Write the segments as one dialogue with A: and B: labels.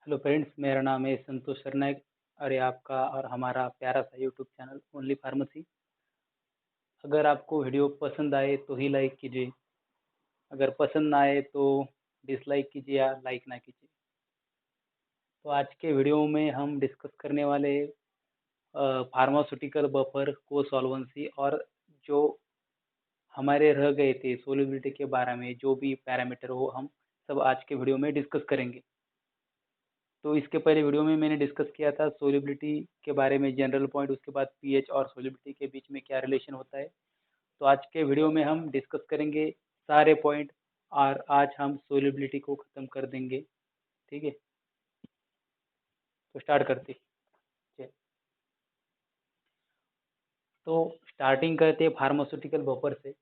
A: Hello friends, मेरा नाम है संतोष सरनाइक। अरे आपका और हमारा प्यारा सा यूट्यूब चैनल ओनली फार्मेसी। अगर आपको वीडियो पसंद आए तो ही लाइक कीजिए, अगर पसंद ना आए तो डिसलाइक कीजिए या लाइक ना कीजिए। तो आज के वीडियो में हम डिस्कस करने वाले फार्मास्यूटिकल बफर को सॉल्वेंसी और जो हमारे रह गए थे सोलिबिलिटी के बारे में जो भी पैरामीटर हो हम सब आज के वीडियो में डिस्कस करेंगे। तो इसके पहले वीडियो में मैंने डिस्कस किया था सोलिबिलिटी के बारे में जनरल पॉइंट, उसके बाद पीएच और सोलिबिलिटी के बीच में क्या रिलेशन होता है। तो आज के वीडियो में हम डिस्कस करेंगे सारे पॉइंट और आज हम सोलिबिलिटी को ख़त्म कर देंगे। ठीक है, तो स्टार्ट करते हैं। तो स्टार्टिंग करते हैं फार्मास्यूटिकल बफर से।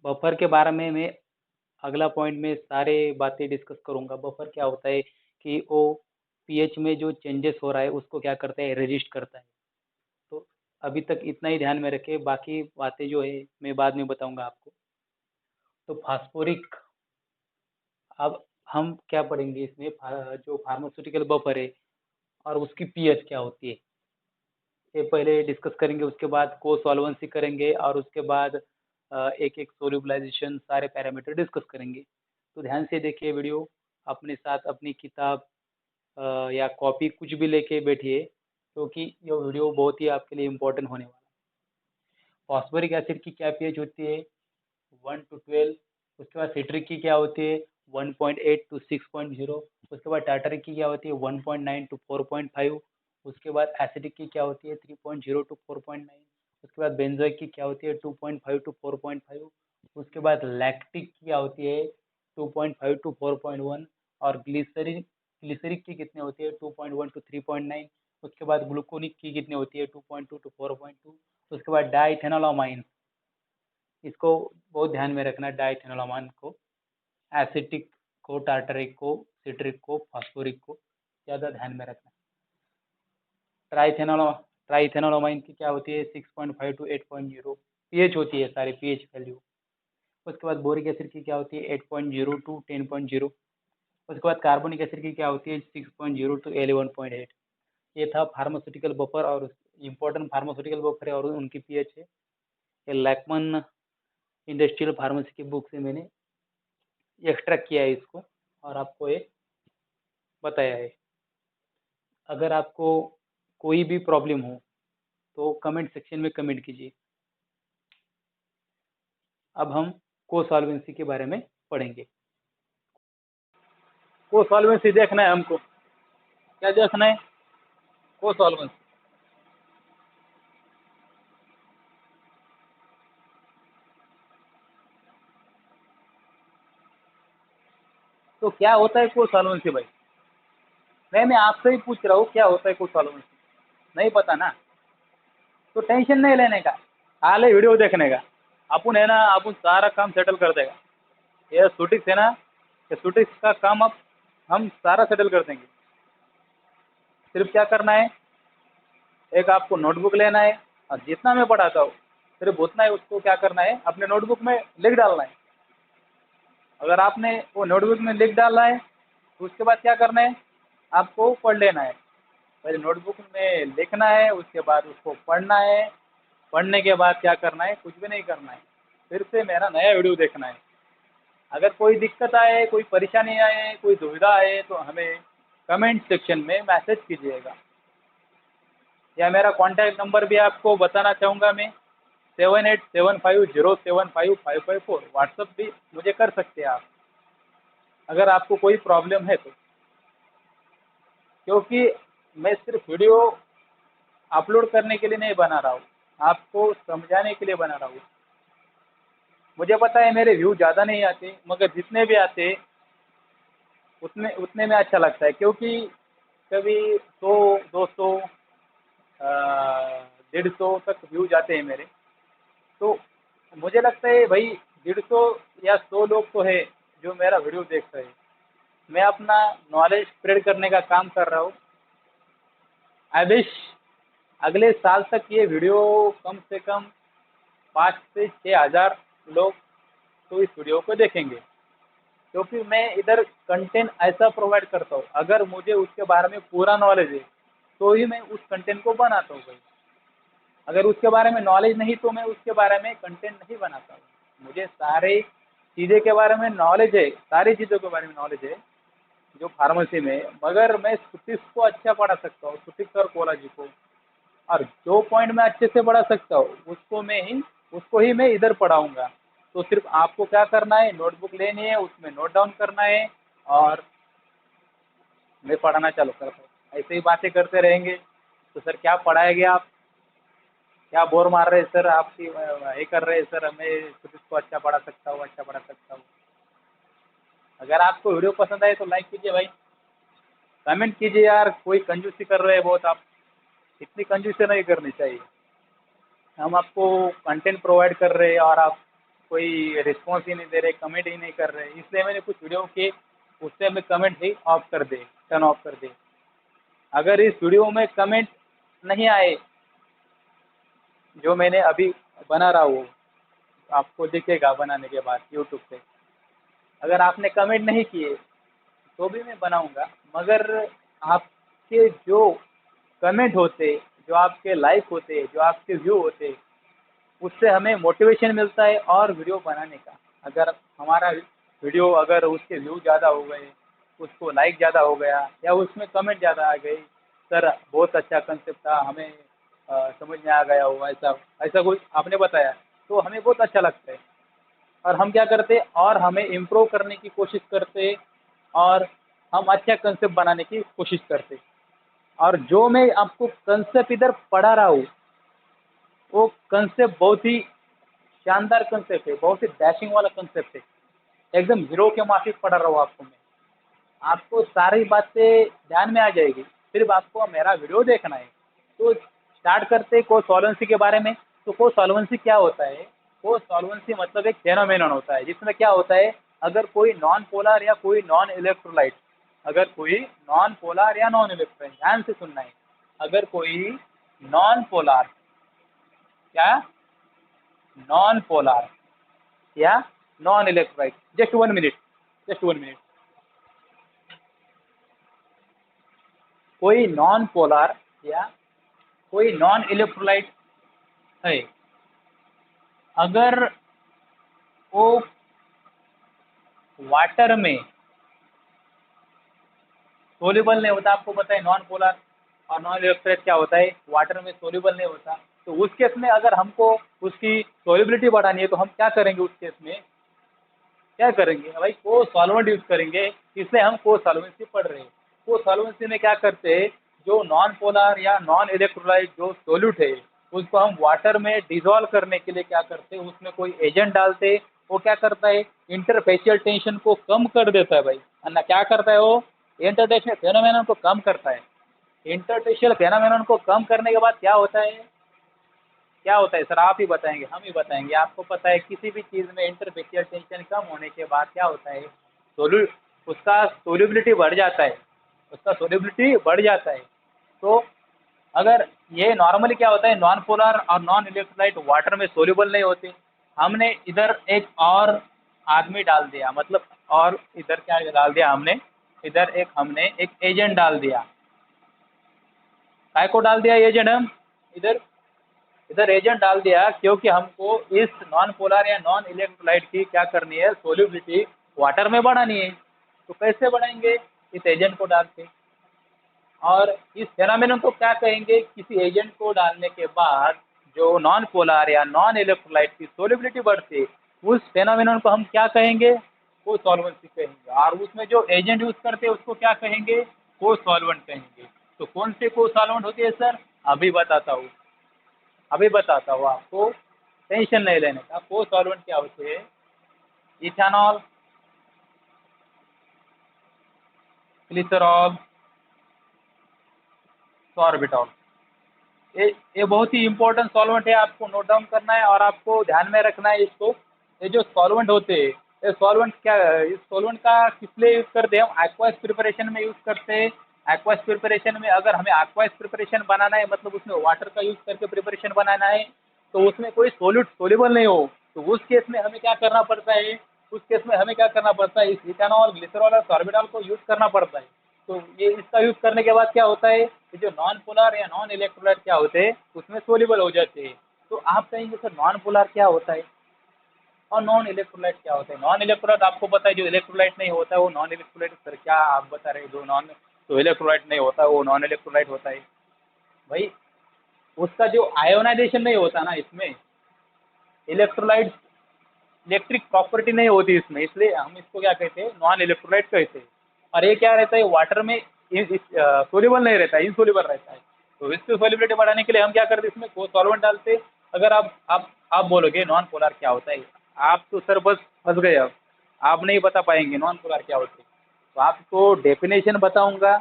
A: बफर के बारे में मैं अगला पॉइंट में सारे बातें डिस्कस करूंगा। बफर क्या होता है कि वो पीएच में जो चेंजेस हो रहा है उसको क्या करता है, रजिस्ट करता है। तो अभी तक इतना ही ध्यान में रखें, बाकी बातें जो है मैं बाद में बताऊंगा आपको। तो फास्फोरिक, अब हम क्या पढ़ेंगे इसमें, जो फार्मास्यूटिकल बफर है और उसकी पीएच क्या होती है ये पहले डिस्कस करेंगे। उसके बाद को सॉल्वेंसी करेंगे और उसके बाद एक एक सोल्यूबलाइजेशन सारे पैरामीटर डिस्कस करेंगे। तो ध्यान से देखिए वीडियो, अपने साथ अपनी किताब या कॉपी कुछ भी लेके बैठिए, क्योंकि ये वीडियो बहुत ही आपके लिए इम्पोर्टेंट होने वाला है। फॉस्फोरिक एसिड की क्या पीएच होती है, 1 to 12। उसके बाद सिट्रिक की क्या होती है, 1.8 to 6.0। उसके बाद टार्टरिक की क्या होती है, 1.9 to 4.5। उसके बाद एसिडिक की क्या होती है, 3.0 to 4.9। उसके बाद बेंजोइक की क्या होती है, 2.5 to 4.5। उसके बाद लैक्टिक की क्या होती है, 2.5 to 4.1। और ग्लिसरिन ग्लिसरिक की कितनी होती है, 2.1 to 3.9। उसके बाद ग्लूकोनिक की कितनी होती है, 2.2 to 4.2। उसके बाद डाइथेनोलामाइन, इसको बहुत ध्यान में रखना, डाइथेनोलामाइन को, एसिटिक को, टार्टरिक को, सिट्रिक को, फास्फोरिक को ज़्यादा ध्यान में रखना। ट्राइथेनोला ट्राइथेनोलामाइन की क्या होती है, 6.5 to 8.0 पीएच होती है, सारी पीएच वैल्यू। उसके बाद बोरिक एसिड की क्या होती है, 8.0 to 10.0। उसके बाद कार्बोनिक एसिड की क्या होती है, 6.0 to 11.8। ये था फार्मास्यूटिकल बफर और इम्पोर्टेंट फार्मास्यूटिकल बफर है और उनकी पीएच है। ये लैकमन इंडस्ट्रियल फार्मेसी की बुक से मैंने एक्सट्रैक्ट किया है इसको और आपको ये बताया है। अगर आपको कोई भी प्रॉब्लम हो तो कमेंट सेक्शन में कमेंट कीजिए। अब हम को सॉल्वेंसी के बारे में पढ़ेंगे। को सॉल्वेंसी देखना है हमको, क्या देखना है, को सॉल्वेंसी। तो क्या होता है को सॉल्वेंसी भाई? मैं आपसे ही पूछ रहा हूँ, क्या होता है को सॉल्वेंसी? नहीं पता ना, तो टेंशन नहीं लेने का, हाल वीडियो देखने का। अपन है ना, अपन सारा काम सेटल कर देगा। ये शूटिंग है ना, ये शूटिंग का काम अब हम सारा सेटल कर देंगे। सिर्फ क्या करना है, एक आपको नोटबुक लेना है और जितना मैं पढ़ाता हूँ सिर्फ उतना ही उसको क्या करना है, अपने नोटबुक में लिख डालना है। अगर आपने वो नोटबुक में लिख डाला है तो उसके बाद क्या करना है, आपको पढ़ लेना है। पहले नोटबुक में लिखना है, उसके बाद उसको पढ़ना है। पढ़ने के बाद क्या करना है, कुछ भी नहीं करना है, फिर से मेरा नया वीडियो देखना है। अगर कोई दिक्कत आए, कोई परेशानी आए, कोई दुविधा आए तो हमें कमेंट सेक्शन में मैसेज कीजिएगा, या मेरा कॉन्टैक्ट नंबर भी आपको बताना चाहूँगा मैं, 7875075554। व्हाट्सअप भी मुझे कर सकते हैं आप, अगर आपको कोई प्रॉब्लम है तो। क्योंकि मैं सिर्फ वीडियो अपलोड करने के लिए नहीं बना रहा हूँ, आपको समझाने के लिए बना रहा हूँ। मुझे पता है मेरे व्यू ज़्यादा नहीं आते, मगर जितने भी आते उतने उतने में अच्छा लगता है। क्योंकि कभी 100, 200, 150 तक व्यू जाते हैं मेरे। तो मुझे लगता है भाई 150 या 100 लोग तो है जो मेरा वीडियो देख रहे हैं। मैं अपना नॉलेज स्प्रेड करने का काम कर रहा हूँ। आई विश अगले साल तक ये वीडियो कम से कम 5 से 6 हज़ार लोग तो इस वीडियो को देखेंगे।
B: क्योंकि मैं इधर कंटेंट ऐसा प्रोवाइड करता हूँ, अगर मुझे उसके बारे में पूरा नॉलेज है तो ही मैं उस कंटेंट को बनाता हूँ भाई। अगर उसके बारे में नॉलेज नहीं तो मैं उसके बारे में कंटेंट नहीं बनाता हूँ। मुझे सारे चीज़ें के बारे में नॉलेज है, सारी चीज़ों के बारे में नॉलेज है जो फार्मेसी में, मगर मैं सुटिक्स को अच्छा पढ़ा सकता हूँ, सुटिक्स और कोलाजी को। और जो पॉइंट मैं अच्छे से पढ़ा सकता हूँ उसको ही मैं इधर पढ़ाऊंगा। तो सिर्फ आपको क्या करना है, नोटबुक लेनी है, उसमें नोट डाउन करना है और मैं पढ़ाना चालू करता हूँ। ऐसे ही बातें करते रहेंगे तो सर क्या पढ़ाएंगे आप, क्या बोर मार रहे हैं सर, आपकी ये कर रहे हैं सर, मैं खुद इसको अच्छा पढ़ा सकता हूँ, अच्छा पढ़ा सकता हूँ। अगर आपको वीडियो पसंद आए तो लाइक कीजिए भाई, कमेंट कीजिए यार, कोई कंजूसी कर रहे हैं बहुत आप, इतनी कंजूसी नहीं करनी चाहिए। हम आपको कंटेंट प्रोवाइड कर रहे हैं और आप कोई रिस्पॉन्स ही नहीं दे रहे, कमेंट ही नहीं कर रहे, इसलिए मैंने कुछ वीडियो के उससे हमें कमेंट ही ऑफ कर दे, टर्न ऑफ कर दे। अगर इस वीडियो में कमेंट नहीं आए जो मैंने अभी बना रहा हूँ, आपको दिखेगा बनाने के बाद यूट्यूब पे, अगर आपने कमेंट नहीं किए तो भी मैं बनाऊंगा, मगर आपके जो कमेंट होते, जो आपके लाइक होते, जो आपके व्यू होते, उससे हमें मोटिवेशन मिलता है और वीडियो बनाने का। अगर हमारा वीडियो अगर उसके व्यू ज़्यादा हो गए, उसको लाइक ज़्यादा हो गया या उसमें कमेंट ज़्यादा आ गई, सर बहुत अच्छा कंसेप्ट था, हमें समझ में आ गया हो, ऐसा ऐसा कुछ आपने बताया, तो हमें बहुत अच्छा लगता है। और हम क्या करते, और हमें इम्प्रूव करने की कोशिश करते और हम अच्छा कंसेप्ट बनाने की कोशिश करते। और जो मैं आपको कंसेप्ट इधर पढ़ा रहा हूँ वो कंसेप्ट बहुत ही शानदार कंसेप्ट है, बहुत ही डैशिंग वाला कंसेप्ट है, एकदम हीरो के माफिक पढ़ा रहा हूँ आपको मैं। आपको सारी बातें ध्यान में आ जाएगी, सिर्फ आपको मेरा वीडियो देखना है। तो स्टार्ट करते हैं को सॉल्वेंसी के बारे में। तो को सॉल्वेंसी क्या होता है, को सॉल्वेंसी मतलब एक फेनोमेनन होता है जिसमें क्या होता है, अगर कोई नॉन पोलर या कोई नॉन इलेक्ट्रोलाइट, अगर कोई नॉन पोलर या नॉन इलेक्ट्रोलाइट, ध्यान से सुनना है, अगर कोई नॉन पोलर, क्या, नॉन पोलर या non electrolyte, just 1 minute, just 1 minute, कोई नॉन पोलर या कोई नॉन इलेक्ट्रोलाइट है, अगर वो वाटर में सोल्यूबल नहीं होता, आपको पता है नॉन पोलर और नॉन इलेक्ट्रोलाइट क्या होता है, वाटर में सोल्यूबल नहीं होता, तो उस केस में अगर हमको उसकी सोल्यूबिलिटी बढ़ानी है तो हम क्या करेंगे, उस केस में क्या करेंगे भाई, को सॉल्वेंट यूज करेंगे। इसलिए हम को सॉल्वेंसी पढ़ रहे हैं। को सॉल्वेंसी में क्या करते हैं, जो नॉन पोलर या नॉन इलेक्ट्रोलाइट जो सोल्यूट है उसको हम वाटर में डिजोल्व करने के लिए क्या करते हैं, उसमें कोई एजेंट डालते, वो क्या करता है, इंटरफेशियल टेंशन को कम कर देता है भाई, है ना, क्या करता है वो, इंटरटेशनल फेनोमेनन को कम करता है। इंटरटेशनल फेनोमेनन को कम करने के बाद क्या होता है, क्या होता है सर, आप ही बताएंगे, हम ही बताएंगे, आपको पता है किसी भी चीज़ में इंटरफेशियल टेंशन कम होने के बाद क्या होता है, सोल्यू उसका सोल्यूबिलिटी बढ़ जाता है, उसका सोल्यूबिलिटी बढ़ जाता है। तो अगर ये नॉर्मली क्या होता है, नॉन पोलर और नॉन इलेक्ट्रोलाइट वाटर में सोल्यूबल नहीं होते, हमने इधर एक और आदमी डाल दिया, मतलब और इधर क्या डाल दिया हमने, इधर एक हमने एक एजेंट डाल दिया। काय को डाल दिया एजेंट, हम इधर इधर एजेंट डाल दिया क्योंकि हमको इस नॉन पोलर या नॉन इलेक्ट्रोलाइट की क्या करनी है, सोल्यूबिलिटी वाटर में बढ़ानी है। तो कैसे बढ़ाएंगे, इस एजेंट को डाल के। और इस फेनोमेनन को क्या कहेंगे, किसी एजेंट को डालने के बाद जो नॉन पोलर या नॉन इलेक्ट्रोलाइट की सोल्यूबिलिटी बढ़ती, उस फेनोमेनन को हम क्या कहेंगे, को सॉल्वेंसी कहेंगे। और उसमें जो एजेंट यूज करते हैं उसको क्या कहेंगे, को सॉल्वेंट कहेंगे। तो कौन से को सॉल्वेंट होती है सर, अभी बताता हूँ, अभी बताता हूँ आपको, टेंशन नहीं लेने का। को सॉल्वेंट क्या होते हैं, इथेनॉल, ग्लिसरॉल, सॉर्बिटॉल, ये बहुत ही इंपॉर्टेंट सॉल्वेंट है, आपको नोट डाउन करना है और आपको ध्यान में रखना है इसको। ये जो सॉल्वेंट होते हैं, ये सॉल्वेंट क्या, इस सॉल्वेंट का किस लिए यूज़ करते हैं, हम एक्वास प्रिपरेशन में यूज़ करते हैं। एक्वास प्रिपरेशन में अगर हमें एक्वास प्रिपरेशन बनाना है, मतलब उसमें वाटर का यूज़ करके प्रिपरेशन बनाना है, तो उसमें कोई सोल्यूट सोल्यूबल नहीं हो, तो उस केस में हमें क्या करना पड़ता है, उस केस में हमें क्या करना पड़ता है, इस इथेनॉल, ग्लिसरॉल और सॉर्बिटॉल को यूज़ करना पड़ता है। तो ये इसका यूज़ करने के बाद क्या होता है, ये जो नॉन पोलर या नॉन इलेक्ट्रोलाइट क्या होते हैं, उसमें सोल्यूबल हो जाते हैं। तो आप कहेंगे सर नॉन पोलर क्या होता है और नॉन इलेक्ट्रोलाइट क्या होता है? नॉन इलेक्ट्रोलाइट आपको पता है, जो इलेक्ट्रोलाइट नहीं होता है वो नॉन इलेक्ट्रोलाइट। सर क्या आप बता रहे हैं, जो नॉन तो इलेक्ट्रोलाइट नहीं होता वो नॉन इलेक्ट्रोलाइट होता है? भाई उसका जो आयोनाइजेशन नहीं होता ना इसमें, इलेक्ट्रोलाइट इलेक्ट्रिक प्रॉपर्टी नहीं होती इसमें, इसलिए हम इसको क्या कहते हैं, नॉन इलेक्ट्रोलाइट कहते हैं। और ये क्या रहता है, वाटर में सोल्यूबल नहीं रहता है, इनसोल्यूबल रहता है। तो इसकी सोल्यूबिलिटी बढ़ाने के लिए हम क्या करते हैं, इसमें को सॉल्वेंट डालते हैं। अगर आप बोलोगे नॉन पोलर क्या होता है, आप तो सर बस फंस गए। अब आप नहीं बता पाएंगे नॉन पोलर क्या होता है। तो आपको डेफिनेशन बताऊंगा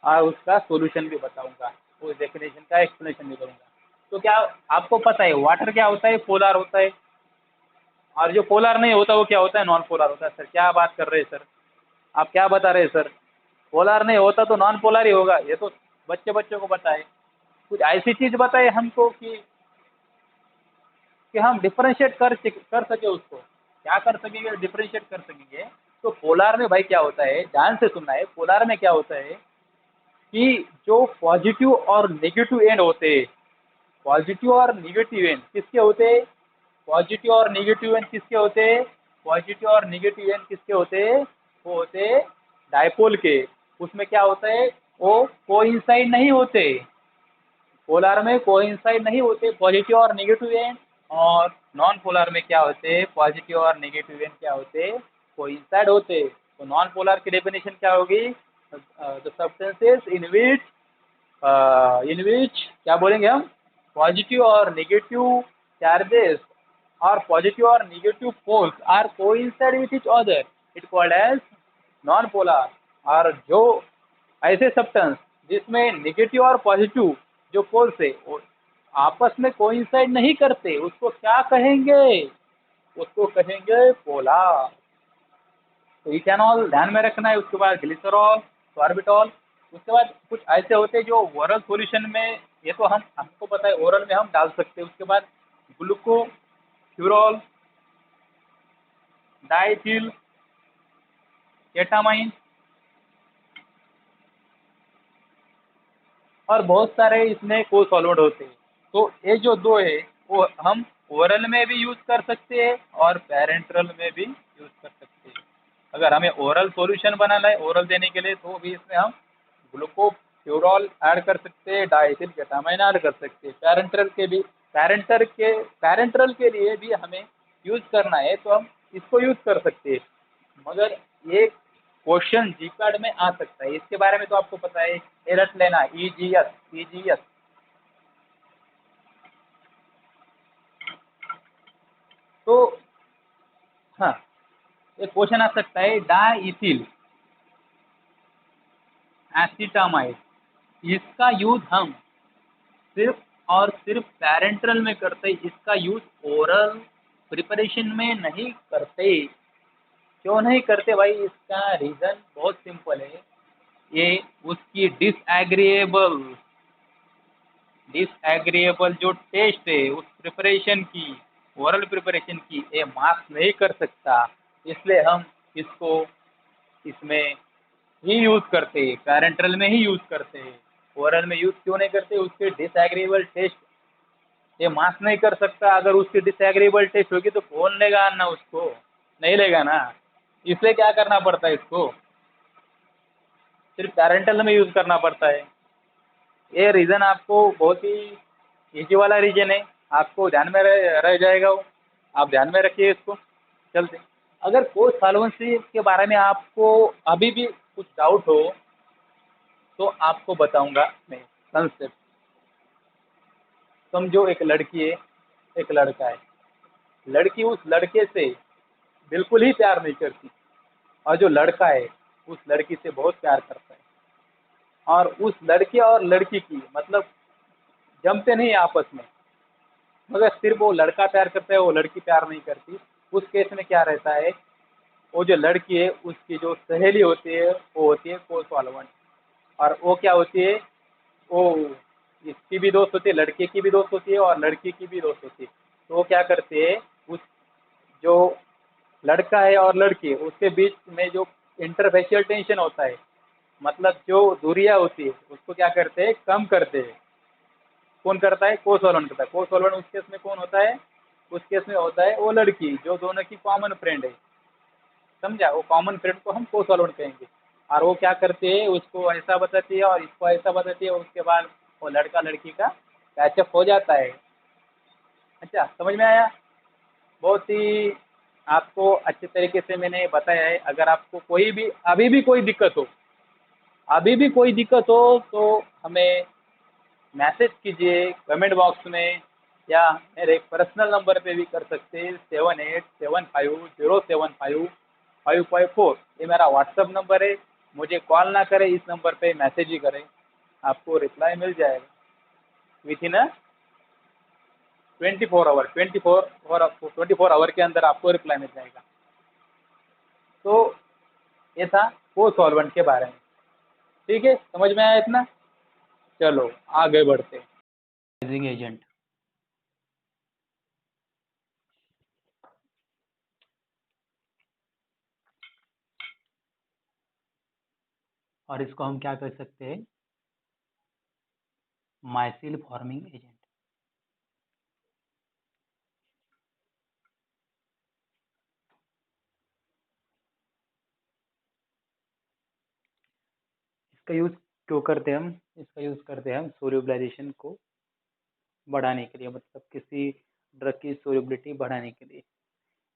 B: और उसका सॉल्यूशन भी बताऊंगा, उस डेफिनेशन का एक्सप्लेनेशन भी करूंगा। तो क्या आपको पता है वाटर क्या होता है, पोलर होता है, और जो पोलर नहीं होता वो क्या होता है, नॉन पोलर होता है। सर क्या बात कर रहे हैं सर, आप क्या बता रहे हैं सर? पोलर नहीं होता तो नॉन पोलर ही होगा, ये तो बच्चे बच्चों को बताए। कुछ ऐसी चीज़ बताए हमको कि हम डिफरेंशिएट कर सके उसको, क्या कर सकेंगे, डिफरेंशिएट कर सकेंगे। तो पोलर में भाई क्या होता है, ध्यान से सुनना है, पोलर में क्या होता है कि जो पॉजिटिव और नेगेटिव एंड होते हैं, पॉजिटिव और नेगेटिव एंड किसके होते हैं, पॉजिटिव और नेगेटिव एंड किसके होते हैं, पॉजिटिव और नेगेटिव एंड किसके होते हैं, वो होते हैं डायपोल के। उसमें क्या होता है, वो कोइंसाइड नहीं होते, पोलर में कोइंसाइड नहीं होते पॉजिटिव और नेगेटिव एंड। और नॉन पोलर में क्या होते हैं, पॉजिटिव और नेगेटिव एंड क्या होते हैं, कोइंसाइड होते। तो नॉन पोलर की डेफिनेशन क्या होगी, द सब्सटेंसेस इन विच क्या बोलेंगे हम, पॉजिटिव और नेगेटिव चार्जेस और पॉजिटिव और negative poles are coincide with each other, it called as non polar. और जो ऐसे सब्सटेंस जिसमें नेगेटिव और पॉजिटिव जो पोल्स है वो आपस में कोइंसाइड नहीं करते, उसको क्या कहेंगे, उसको कहेंगे पोलर। तो इथेनॉल ध्यान में रखना है, उसके बाद ग्लिसरॉल, सॉर्बिटॉल। उसके बाद कुछ ऐसे होते हैं जो ओरल सॉल्यूशन में, ये तो हमको पता है ओरल में हम डाल सकते हैं। उसके बाद ग्लूको फ्यूरॉल, डाइथिल केटामाइन और बहुत सारे इसमें को सॉल्वेंट होते हैं। तो ये जो दो है वो हम ओरल में भी यूज़ कर सकते हैं और पैरेंट्रल में भी यूज़ कर सकते हैं। अगर हमें ओरल सॉल्यूशन बनाना है, ओरल देने के लिए, तो भी इसमें हम ग्लूकोफ्यूरॉल ऐड कर सकते हैं, डाइथिल केटामाइन ऐड कर सकते हैं। पैरेंट्रल के लिए भी हमें यूज़ करना है तो हम इसको यूज़ कर सकते हैं। मगर ये क्वेश्चन जी कार्ड में आ सकता है, इसके बारे में तो आपको पता है, ये रट लेना, ईजीएस, ईजीएस। तो हाँ, एक क्वेश्चन आ सकता है, डाइथिल एसिटामाइड, इसका यूज हम सिर्फ और सिर्फ पैरेंट्रल में करते हैं, इसका यूज ओरल प्रिपरेशन में नहीं करते। क्यों नहीं करते भाई, इसका रीज़न बहुत सिंपल है। ये उसकी डिसएग्रीएबल जो टेस्ट है उस प्रिपरेशन की, ओरल प्रिपरेशन की, ये मास्क नहीं कर सकता। इसलिए हम इसको इसमें ही यूज़ करते हैं, पैरेंटल में ही यूज़ करते हैं। ओरल में यूज़ क्यों नहीं करते, उसके डिसएग्रीएबल टेस्ट ये मास्क नहीं कर सकता। अगर उसकी डिसएग्रीएबल टेस्ट होगी तो कौन लेगा ना उसको, नहीं लेगा ना। इसलिए क्या करना पड़ता है, इसको सिर्फ पैरेंटल में यूज़ करना पड़ता है। ये रीज़न आपको बहुत ही इजी वाला रीजन है, आपको ध्यान में रह जाएगा वो, आप ध्यान में रखिए इसको। चलते, अगर कोई सॉल्वेंसी के बारे में आपको अभी भी कुछ डाउट हो तो आपको बताऊंगा मैं कंसेप्ट। समझो एक लड़की है, एक लड़का है, लड़की उस लड़के से बिल्कुल ही प्यार नहीं करती और जो लड़का है उस लड़की से बहुत प्यार करता है। और उस लड़के और लड़की की मतलब जमते नहीं आपस में, मगर सिर्फ वो लड़का प्यार करता है, वो लड़की प्यार नहीं करती। उस केस में क्या रहता है, वो जो लड़की है उसकी जो सहेली होती है वो होती है को सॉल्वेंट। और वो क्या होती है, वो इसकी भी दोस्त होती है, लड़के की भी दोस्त होती है और लड़की की भी दोस्त होती है। तो वो क्या करते हैं, उस जो लड़का है और लड़की है, उसके बीच में जो इंटरफेशियल टेंशन होता है, मतलब जो दूरियां होती है, उसको क्या करते हैं, कम करते हैं। कौन करता है, को सॉल्वेंट करता है। को सॉल्वेंट उस केस में कौन होता है, उस केस में होता है वो लड़की जो दोनों की कॉमन फ्रेंड है। समझा, वो कॉमन फ्रेंड को हम को सॉल्वेंट कहेंगे। और वो क्या करते हैं, उसको ऐसा बताती है और इसको ऐसा बताती है, उसके बाद वो लड़का लड़की का पैचअप हो जाता है। अच्छा, समझ में आया? बहुत ही आपको अच्छे तरीके से मैंने बताया है। अगर आपको कोई भी अभी भी कोई दिक्कत हो, अभी भी कोई दिक्कत हो, तो हमें मैसेज कीजिए कमेंट बॉक्स में, या मेरे पर्सनल नंबर पे भी कर सकते हैं, 7875075554। ये मेरा व्हाट्सअप नंबर है। मुझे कॉल ना करें, इस नंबर पे मैसेज ही करें, आपको रिप्लाई मिल जाएगा विथ इन 24 आवर। 24 आवर के अंदर आपको रिप्लाई मिल जाएगा। तो ये था वो सॉल्वेंट के बारे में। ठीक है, समझ में आया इतना? चलो आगे बढ़ते हैं।
A: एजेंट। और इसको हम क्या कर सकते हैं, माइसिल फॉर्मिंग एजेंट। इसका यूज क्यों करते हैं हम, इसका यूज करते हैं हम सोल्यूबलाइजेशन को बढ़ाने के लिए, मतलब किसी ड्रग की सोल्यूबिलिटी बढ़ाने के लिए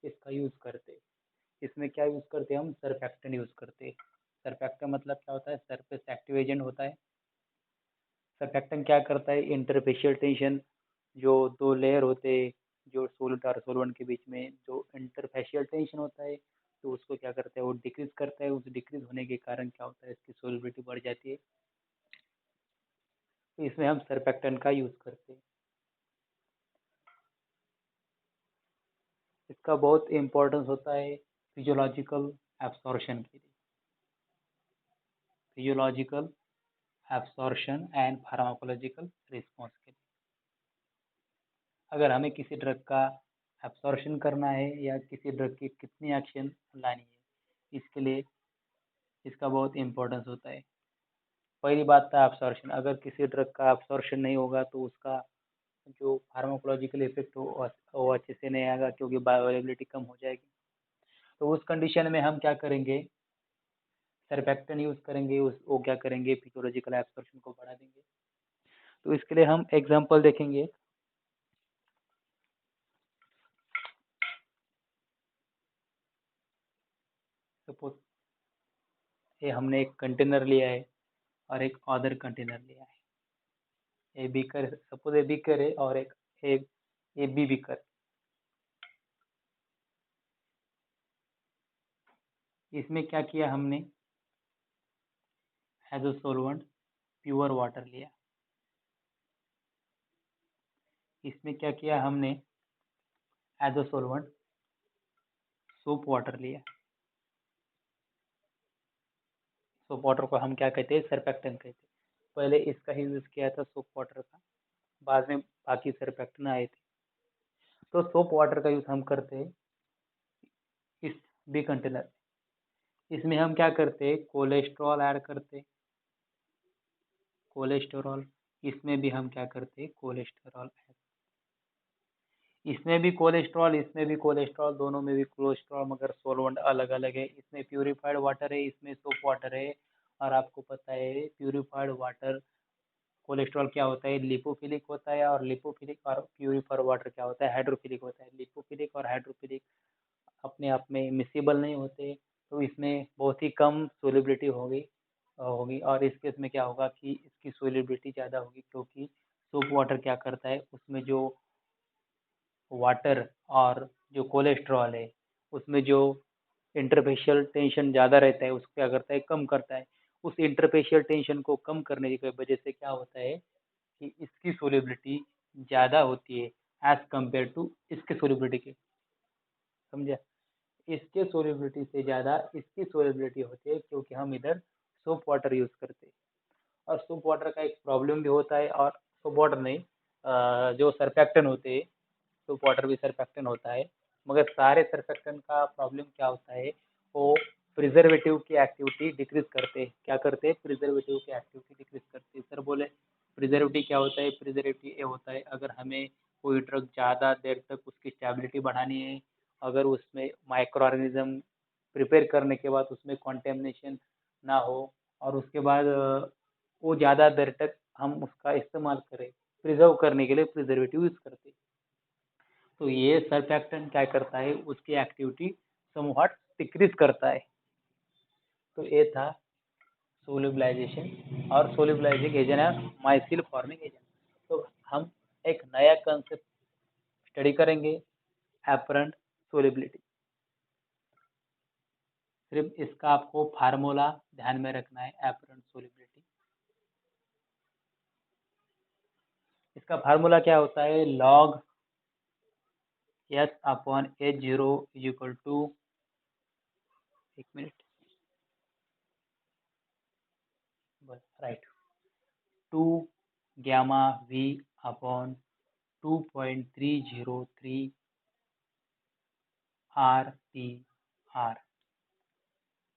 A: इसका यूज करते हैं। इसमें क्या यूज करते हैं हम, सरफेक्टेंट यूज करते हैं। सरफेक्टेंट मतलब क्या होता है, सरफेस एक्टिव एजेंट होता है। सरफेक्टेंट क्या करता है, इंटरफेशियल टेंशन, जो दो लेयर होते हैं, जो सोलिड और सोलवेंट के बीच में जो इंटरफेशियल टेंशन होता है, तो उसको क्या करता है, वो डिक्रीज करता है। उस डिक्रीज होने के कारण क्या होता है, इसकी सोलिबिलिटी बढ़ जाती है। तो इसमें हम सरफेक्टेंट का यूज करते हैं। इसका बहुत इम्पोर्टेंस होता है फिजियोलॉजिकल एब्सॉर्प्शन के लिए, physiological absorption and pharmacological response के लिए। अगर हमें किसी ड्रग का एब्सॉर्प्शन करना है या किसी ड्रग की कितनी एक्शन लानी है, इसके लिए इसका बहुत इम्पोर्टेंस होता है। पहली बात था एब्सॉर्प्शन। अगर किसी ड्रग का एब्सॉर्प्शन नहीं होगा तो उसका जो फार्माकोलॉजिकल इफेक्ट हो वो अच्छे से नहीं आएगा, क्योंकि बायोअवेलेबिलिटी कम हो जाएगी। तो उस कंडीशन में हम क्या करेंगे, सरफेक्टेंट यूज करेंगे। उस वो क्या करेंगे, फिजियोलॉजिकल एब्सॉर्प्शन को बढ़ा देंगे। तो इसके लिए हम एग्जांपल देखेंगे। सपोज ये हमने एक कंटेनर लिया है और एक अदर कंटेनर लिया है। A beaker, suppose a beaker है और एक ए बी बीकर। इसमें क्या किया हमने, as a solvent pure water लिया। इसमें क्या किया हमने, as a solvent soap water लिया। सोप वाटर को हम क्या कहते हैं, सरफेक्टेंट कहते हैं। पहले इसका ही यूज किया था सोप वाटर का, बाद में बाकी सरफेक्टेंट आए थे। तो सोप वाटर का यूज हम करते हैं इस बी कंटेनर। इसमें हम क्या करते हैं, कोलेस्ट्रॉल ऐड करते हैं, कोलेस्टेरॉल। इसमें भी हम क्या करते हैं, कोलेस्टेरॉल ऐड। इसमें भी कोलेस्ट्रॉल, इसमें भी कोलेस्ट्रॉल, दोनों में भी कोलेस्ट्रॉल, मगर सोलवेंट अलग अलग है। इसमें प्यूरिफाइड वाटर है, इसमें सोप वाटर है। और आपको पता है प्यूरिफाइड वाटर, कोलेस्ट्रॉल क्या होता है, लिपोफिलिक होता है। और लिपोफिलिक और प्यूरिफाइड वाटर क्या होता है, हाइड्रोफिलिक होता है। लिपोफिलिक और हाइड्रोफिलिक अपने आप में मिसिबल नहीं होते, तो इसमें बहुत ही कम सोलिबिलिटी होगी। और इस केस में क्या होगा कि इसकी सोलिबिलिटी ज़्यादा होगी, क्योंकि सोप वाटर क्या करता है, उसमें जो वाटर और जो कोलेस्ट्रॉल है, उसमें जो इंटरफेशियल टेंशन ज़्यादा रहता है, उसको क्या करता है, कम करता है। उस इंटरफेशियल टेंशन को कम करने की वजह से क्या होता है कि इसकी सोलिबिलिटी ज़्यादा होती है एज कम्पेयर टू इसके सोलिबिलिटी के। समझा? इसके सोलिबिलिटी से ज़्यादा इसकी सोलिबिलिटी होती है, क्योंकि हम इधर सोप वाटर यूज़ करते हैं। और सोप वाटर का एक प्रॉब्लम भी होता है, और सोप वाटर नहीं, जो सरफेक्टेंट होते हैं, सोप वाटर भी सरफेक्टेंट होता है। मगर सारे सर्फेक्टेंट का प्रॉब्लम क्या होता है, वो प्रिजर्वेटिव की एक्टिविटी डिक्रीज करते हैं। क्या करते हैं? प्रिजर्वेटिव की एक्टिविटी डिक्रीज करते हैं। सर बोले प्रिजर्वेटिव क्या होता है? प्रिजर्वेटिव ये होता है, अगर हमें कोई ड्रग ज़्यादा देर तक उसकी स्टेबिलिटी बढ़ानी है, अगर उसमें माइक्रो ऑर्गेनिज्म प्रिपेयर करने के बाद उसमें कॉन्टेमिनेशन ना हो, और उसके बाद वो ज़्यादा देर तक हम उसका इस्तेमाल करें, प्रिजर्व करने के लिए प्रिजर्वेटिव यूज़ करते हैं। तो ये सर्फैक्टेंट क्या करता है, उसकी एक्टिविटी समवॉट डिक्रीज करता है। तो ये था सोल्यूबलाइजेशन और सोल्यूबलाइजिंग एजेंट है माइसिल फॉर्मिंग एजेंट। तो हम एक नया कंसेप्ट स्टडी करेंगे, एपरेंट सोल्यूबिलिटी। सिर्फ इसका आपको फार्मूला ध्यान में रखना है, एपरेंट सोल्यूबिलिटी। इसका फार्मूला क्या होता है? Log H upon H zero is equal to, एक minute, right, 2 gamma v upon 2.303 RTR।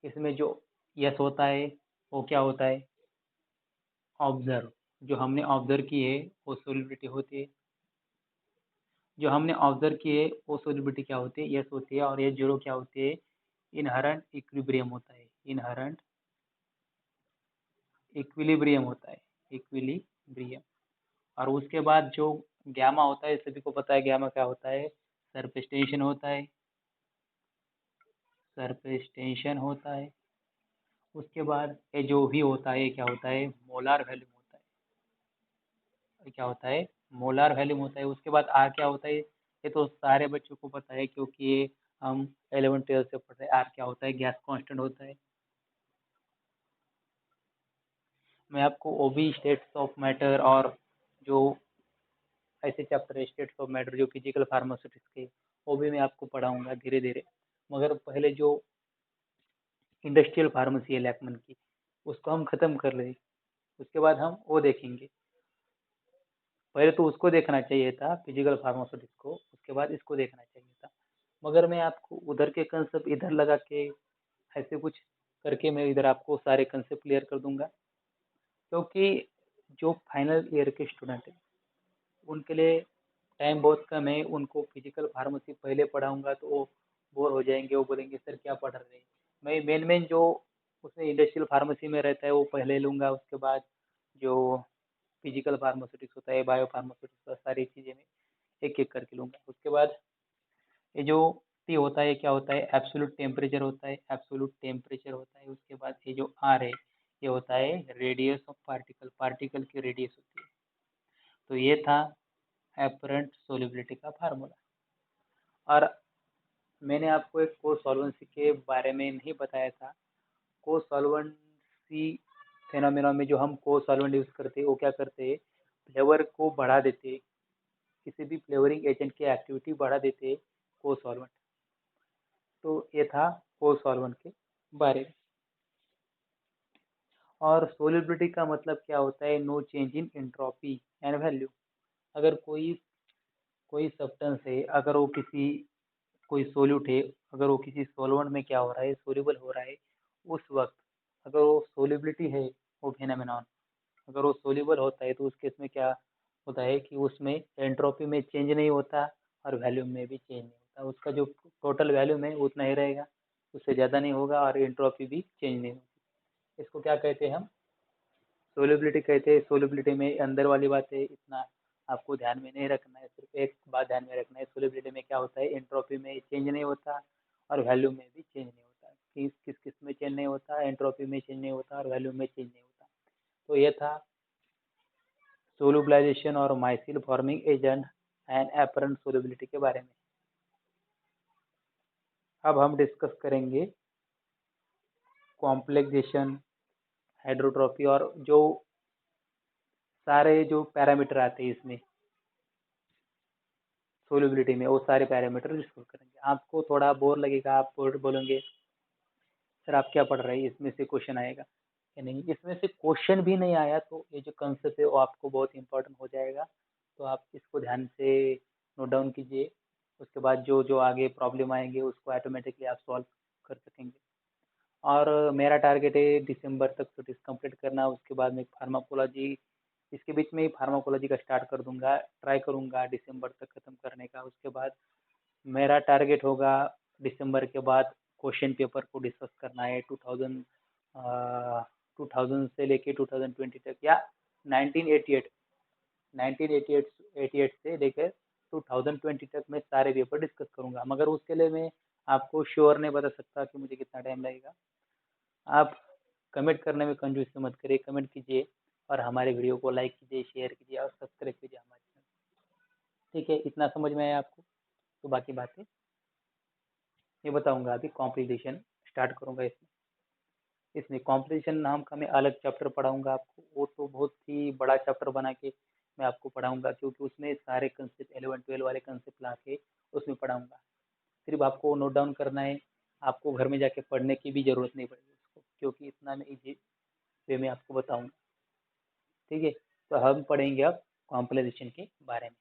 A: इसमें जो यस होता है वो क्या होता है? ऑब्जर्व, जो हमने ऑब्जर्व की है वो सोलिबिलिटी होती है। जो हमने ऑब्जर्व की है वो सोलिबिलिटी क्या होती है? यस होती है। और ये जीरो क्या होती है? इनहरेंट इक्विलिब्रियम होता है। इनहरेंट इक्विलिब्रियम होता है, इक्विलिब्रियम। और उसके बाद जो गैमा होता है, सभी को पता है गैमा क्या होता है? सरफेस टेंशन होता है, सरफेस टेंशन होता है। उसके बाद ये जो भी होता है क्या होता है? मोलार वैल्यूम होता है। क्या होता है? मोलार वैल्यूम होता है। उसके बाद आर क्या होता है? ये तो सारे बच्चों को पता है, क्योंकि ये हम 11th 12th से पढ़ रहे हैं। आर क्या होता है? गैस कांस्टेंट होता है। मैं आपको ओबी स्टेट्स ऑफ मैटर और जो ऐसे चैप्टर है स्टेट्स ऑफ मैटर जो फिजिकल फार्मास्यूटिक्स के, वो भी मैं आपको पढ़ाऊंगा धीरे धीरे। मगर पहले जो इंडस्ट्रियल फार्मेसी है लैकमन की, उसको हम खत्म कर ले, उसके बाद हम वो देखेंगे। पहले तो उसको देखना चाहिए था, फिजिकल फार्मास्यूटिक्स को, उसके बाद इसको देखना चाहिए था। मगर मैं आपको उधर के कंसेप्ट इधर लगा के, ऐसे कुछ करके मैं इधर आपको सारे कंसेप्ट क्लियर कर दूंगा। क्योंकि जो फाइनल ईयर के स्टूडेंट है उनके लिए टाइम बहुत कम है, उनको फिजिकल फार्मेसी पहले पढ़ाऊंगा तो वो बोर हो जाएंगे, वो बोलेंगे सर क्या पढ़ रहे हैं। मैं मेन मेन जो उसमें इंडस्ट्रियल फार्मेसी में रहता है वो पहले लूंगा, उसके बाद जो फिजिकल फार्मास्यूटिक्स होता है, बायो फार्मास्यूटिक्स, सारी चीज़ें मैं एक एक करके लूंगा। उसके बाद ये जो टी होता है क्या होता है? एब्सोल्यूट टेम्परेचर होता है, एब्सोल्यूट टेम्परेचर होता है। उसके बाद ये जो आर है ये होता है रेडियस ऑफ पार्टिकल, पार्टिकल की रेडियस होती है। तो ये था एपरेंट सोल्युबिलिटी का फार्मूला। और मैंने आपको एक को सॉल्वेंसी के बारे में नहीं बताया था। को सॉल्वेंसी फेनोमेना में जो हम को सॉल्वेंट यूज करते हैं वो क्या करते हैं? फ्लेवर को बढ़ा देते हैं, किसी भी फ्लेवरिंग एजेंट की एक्टिविटी बढ़ा देते हैं को सॉल्वेंट। तो ये था को सॉल्वेंट के बारे में। और सोल्युबिलिटी का मतलब क्या होता है? No change in entropy and value. अगर कोई कोई सब्सटेंस है, अगर वो किसी कोई सोल्यूट है, अगर वो किसी सॉल्वेंट में क्या हो रहा है? सोल्यूबल हो रहा है, उस वक्त अगर वो सोल्युबिलिटी है, वो फेनोमेनॉन अगर वो सोल्यूबल होता है, तो उस केस में क्या होता है कि उसमें एंट्रोपी में चेंज नहीं होता और वैल्यूम में भी चेंज नहीं होता। उसका जो टोटल वैल्यूम है उतना ही रहेगा, उससे ज़्यादा नहीं होगा, और एंट्रोपी भी चेंज नहीं होगी। इसको क्या कहते हैं हम? सोल्युबिलिटी कहते हैं। सोल्युबिलिटी में अंदर वाली बातें इतना आपको ध्यान में नहीं रखना है, सिर्फ एक बात ध्यान में रखना है, सोल्युबिलिटी में क्या होता है? एंट्रोपी में चेंज नहीं होता और वैल्यूम में भी चेंज नहीं होता। किस किस में चेंज नहीं होता? एंट्रोपी में चेंज नहीं होता और वैल्यूम में चेंज नहीं होता। तो ये था सोलुबलाइजेशन और micelle forming agent and apparent solubility के बारे में। अब हम डिस्कस करेंगे कॉम्प्लेक्सेशन, हाइड्रोट्रॉपी, और जो सारे जो पैरामीटर आते हैं इसमें सोलबिलिटी में, वो सारे पैरामीटर डिस्कस करेंगे। आपको थोड़ा बोर लगेगा, आप बोलेंगे सर आप क्या पढ़ रहे हैं, इसमें से क्वेश्चन आएगा कि नहीं? इसमें से क्वेश्चन भी नहीं आया तो ये जो कंसेप्ट है वो आपको बहुत इंपॉर्टेंट हो जाएगा। तो आप इसको ध्यान से नोट डाउन कीजिए। उसके बाद जो जो आगे प्रॉब्लम आएंगे उसको ऑटोमेटिकली आप सॉल्व कर सकेंगे। और मेरा टारगेट है दिसंबर तक थीसिस कंप्लीट करना। उसके बाद में फार्माकोलॉजी, इसके बीच में ही फार्माकोलॉजी का स्टार्ट कर दूंगा, ट्राई करूंगा दिसंबर तक खत्म करने का। उसके बाद मेरा टारगेट होगा दिसंबर के बाद क्वेश्चन पेपर को डिस्कस करना है 2000 से लेके 2020 तक, या 1988 1988 से लेकर 2020 तक मैं सारे पेपर डिस्कस करूंगा। मगर उसके लिए मैं आपको श्योर नहीं बता सकता कि मुझे कितना टाइम लगेगा। आप कमेंट करने में कंजूसी मत करिए, कमेंट कीजिए और हमारे वीडियो को लाइक कीजिए, शेयर कीजिए और सब्सक्राइब कीजिए हमारे चैनल। ठीक है, इतना समझ में आया आपको? तो बाकी बातें ये बताऊंगा। अभी कॉम्पिटिशन स्टार्ट करूंगा। इसमें इसमें कॉम्पिटिशन नाम का मैं अलग चैप्टर पढ़ाऊंगा आपको। वो तो बहुत ही बड़ा चैप्टर बना के मैं आपको पढ़ाऊंगा, क्योंकि उसमें सारे कंसेप्ट 11 12 वाले कंसेप्ट ला के उसमें पढ़ाऊंगा। सिर्फ आपको नोट डाउन करना है, आपको घर में जाके पढ़ने की भी जरूरत नहीं पड़ेगी उसको, क्योंकि इतना मैं इजी वे में आपको बताऊंगा। ठीक है, तो हम पढ़ेंगे अब कॉम्पिटिशन के बारे में।